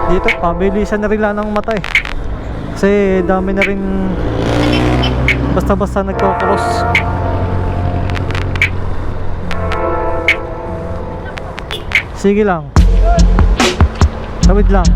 Dito pabilisan na rin lang ng mata eh, kasi dami na rin basta-basta nagko-cross. Sige lang, tawid lang.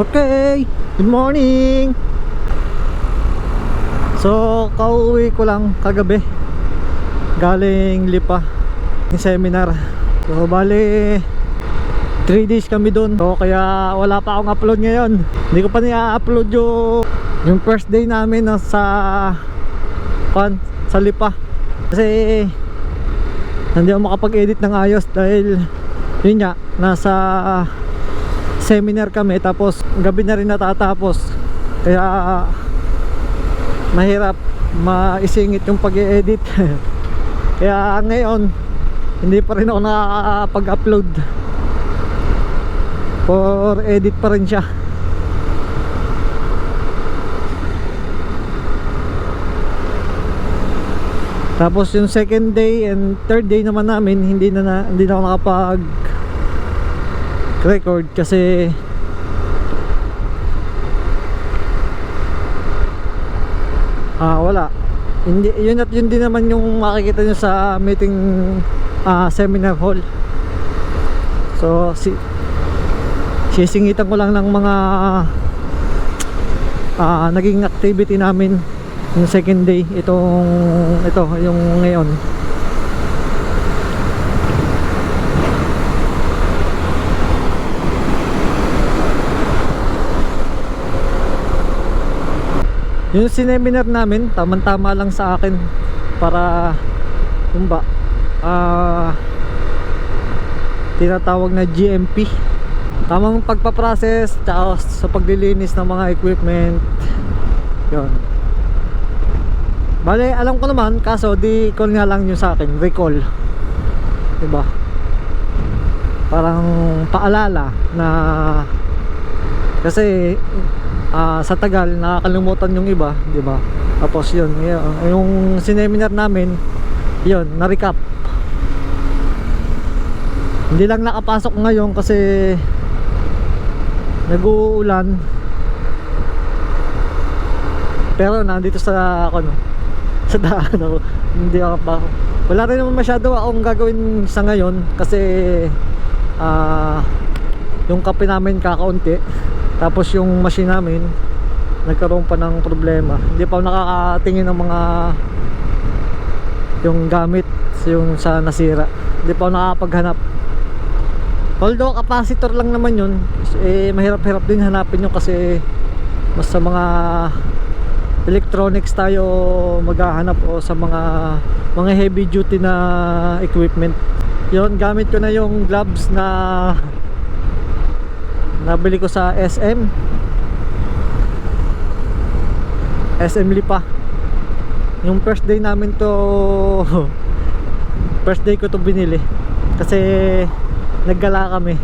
Okay, good morning. So, kauwi ko lang kagabi galing Lipa, yung seminar. So, bali 3 days kami doon. So, kaya wala pa akong upload ngayon. Hindi ko pa niya-upload yung first day namin sa Lipa. Kasi hindi ako makapag-edit ng ayos dahil yun nga, nasa seminar kami, tapos gabi na rin natatapos, kaya mahirap maisingit yung pag-i-edit. Kaya ngayon hindi pa rin ako nakakapag-upload, for edit pa rin siya. Tapos yung second day and third day naman namin, hindi na ako nakapag record kasi wala, hindi, yun at yun din naman yung makikita nyo sa meeting seminar hall. So sisingitan ko lang ng mga naging activity namin yung second day, ito yung ngayon. Yung seminar namin, tamang-tama lang sa akin para yung tinatawag na GMP, tamang pagpaprocess tsaka sa paglilinis ng mga equipment. Yun. Bale, alam ko naman, kaso di call nga lang yung sa akin, recall, diba? Parang paalala na kasi sa tagal nakakalimutan yung iba, di ba? Tapos yun, yung seminar namin, yun, na-recap. Hindi lang nakapasok ngayon kasi nag-uulan. Pero nandito sa sa daan ako. Hindi ako pa. Wala rin naman masyado akong gagawin sa ngayon kasi yung kape namin kakaunti. Tapos yung machine namin nagkaroon pa ng problema. Hindi pa nakakatingin ng mga yung gamit yung sa nasira. Hindi pa nakakapaghanap. Although capacitor lang naman yun, mahirap-hirap din hanapin yun kasi mas sa mga electronics tayo maghahanap o sa mga heavy duty na equipment. Yun, gamit ko na yung gloves na nabili ko sa SM Lipa. Yung first day namin to first day ko to binili kasi naggala kami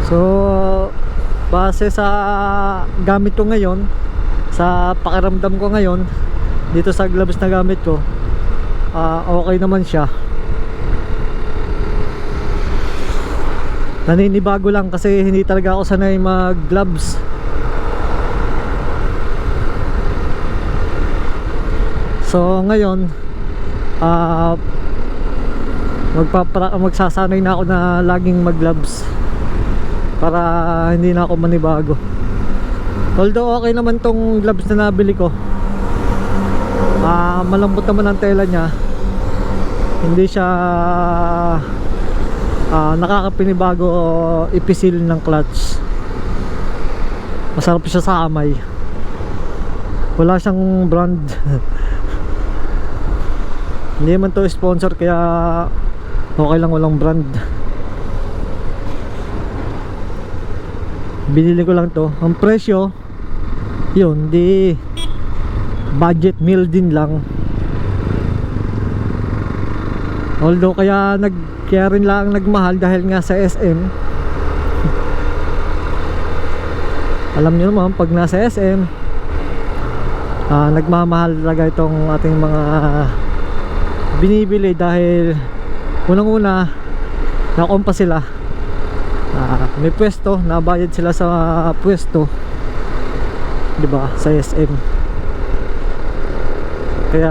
so base sa gamit ko ngayon, sa pakiramdam ko ngayon dito sa gloves na gamit ko, okay naman siya. Naninibago lang kasi hindi talaga ako sanay mag gloves. So ngayon magsasanay na ako na laging mag gloves para hindi na ako manibago. Although okay naman tong gloves na nabili ko, malambot naman ang tela niya, hindi siya nakakapinibago ipisil ng clutch. Masarap siya sa kamay, wala siyang brand. Hindi man to sponsor kaya okay lang walang brand. Binili ko lang to. Ang presyo yun, di budget meal din lang. Although kaya rin lang nagmahal dahil nga sa SM. Alam nyo naman pag nasa SM nagmamahal talaga itong ating mga binibili dahil unang-una nakumpa sila. May pwesto, nabayad sila sa pwesto, 'di ba, sa SM. Kaya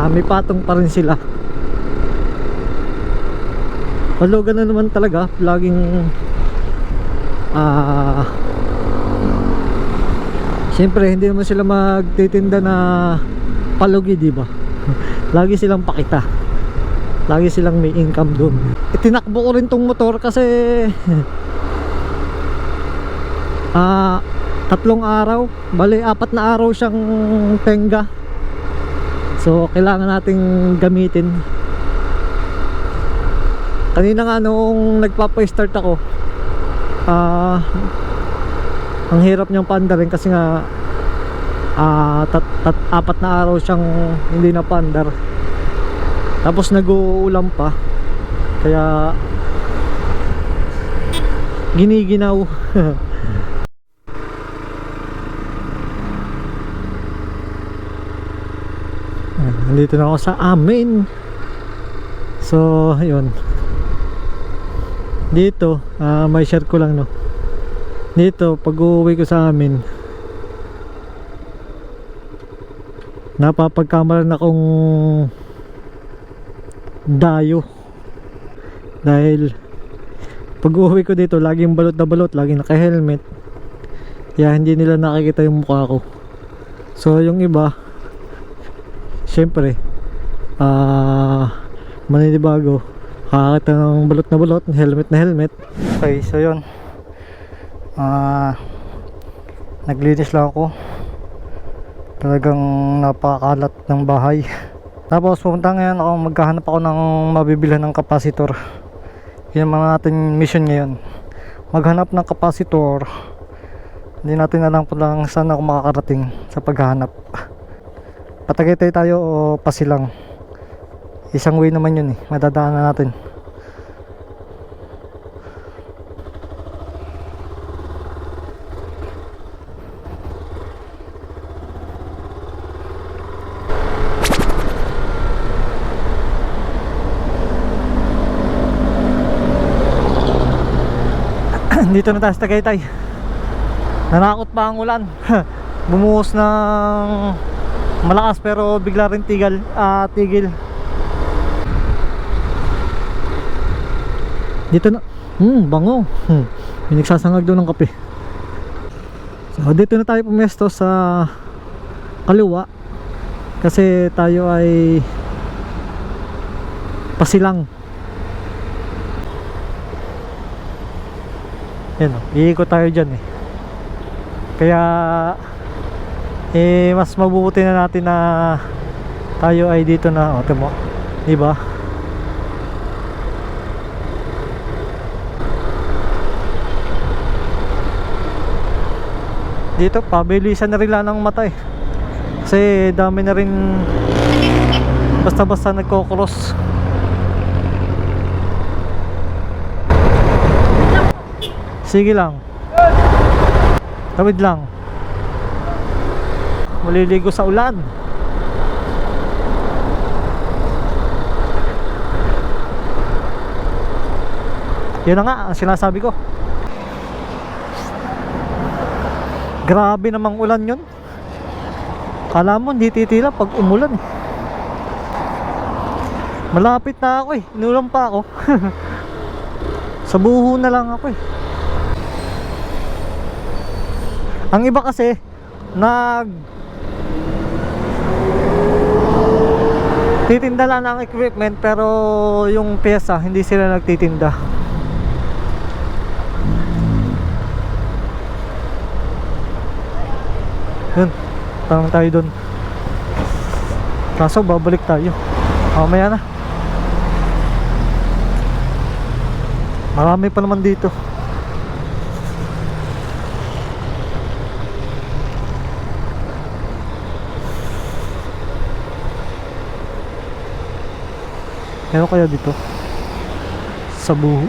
may patong pa rin sila. Although ganun naman talaga, laging siyempre hindi naman sila magtitinda na palugi, 'di ba? Lagi silang pakita. Lagi silang may income doon. Tinakbo ko rin tong motor kasi 3 araw, bali 4 na araw siyang tenga. So kailangan nating gamitin. Kanina nga nung nagpapa-start ako, ang hirap niyang paandarin kasi nga 4 na araw siyang hindi na paandar. Tapos nag-uulam pa, kaya giniginaw. Nandito na ako sa amin. So ayun, dito may share ko lang, no. Dito pag uuwi ko sa amin, napapagkamalan akong dayo dahil pag uuwi ko dito laging balot na balot, laging naka helmet, kaya hindi nila nakikita yung mukha ko. So yung iba syempre maninibago, kakakita ng balot na balot, helmet na helmet. Okay, so yun, naglinis lang ako. Talagang napakalat ng bahay. Tapos pumunta ngayon ako, maghahanap ako ng mabibilhan ng kapasitor. Yun ang mga ating mission ngayon, maghanap ng kapasitor. Hindi natin alam kung lang saan ako makakarating sa paghahanap. Patagaytay tayo o Pasilang, isang way naman yun madadaanan natin. Dito na tayo sa Tagaytay. Nanakot pa ang ulan. Bumuhos ng malakas pero bigla rin tigil. Dito na. Bango. May nagsasangag doon ng kape. So dito na tayo pumesto sa kaliwa kasi tayo ay Pasilang. Yan, iikot tayo dyan kaya mas mabubuti na natin na tayo ay dito na, mo, diba? Dito pabilisan na rin lang ng mata kasi dami na rin basta-basta nagko-cross. Sige lang, tawid lang, maliligo sa ulan. Yun na nga ang sinasabi ko. Grabe namang ulan yun. Kala mo hindi titila pag umulan Malapit na ako inulan pa ako. Sa buho na lang ako Ang iba kasi titinda lang ng equipment pero yung pyesa hindi sila nagtitinda. Yun, tanong tayo dun. Kaso babalik tayo mamaya na. Marami pa naman dito. Meron kaya dito sa buho?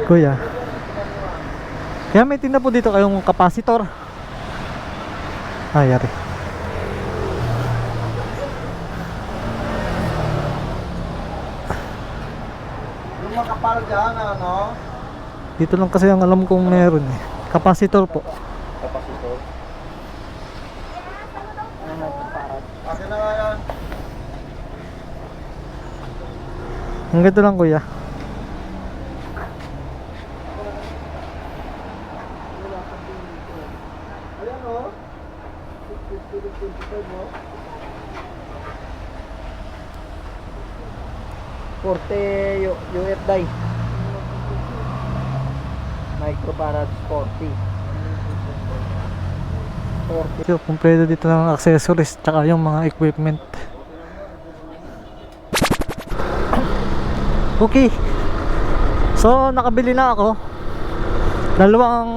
Kuya, kaya may tinda po dito kayong kapasitor. Yari. Yung makapal dyan, ano? Dito lang kasi ang alam kong meron eh. Kapasitor po. Kapasitor. Akin na nga yan. Ang ganito lang kuya. Ayan o. 50-25 o. 40 UF die. Microfarad 40. So, kumpleto dito ng accessories tsaka yung mga equipment. Okay. So, nakabili na ako. Dalawang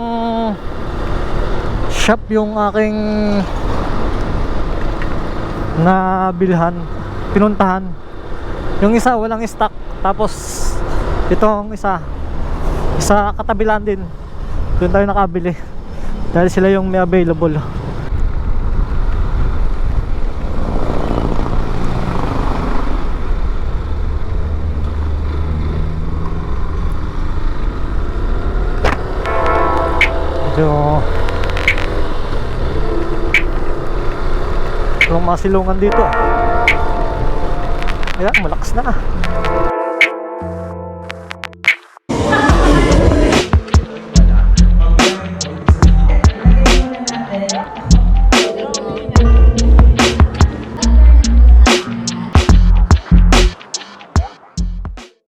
shop yung aking nabilhan, pinuntahan. Yung isa walang stock, tapos itong isa sa katabilan din, doon tayo nakabili dahil sila yung may available. So masilungan dito. Kaya malakas na.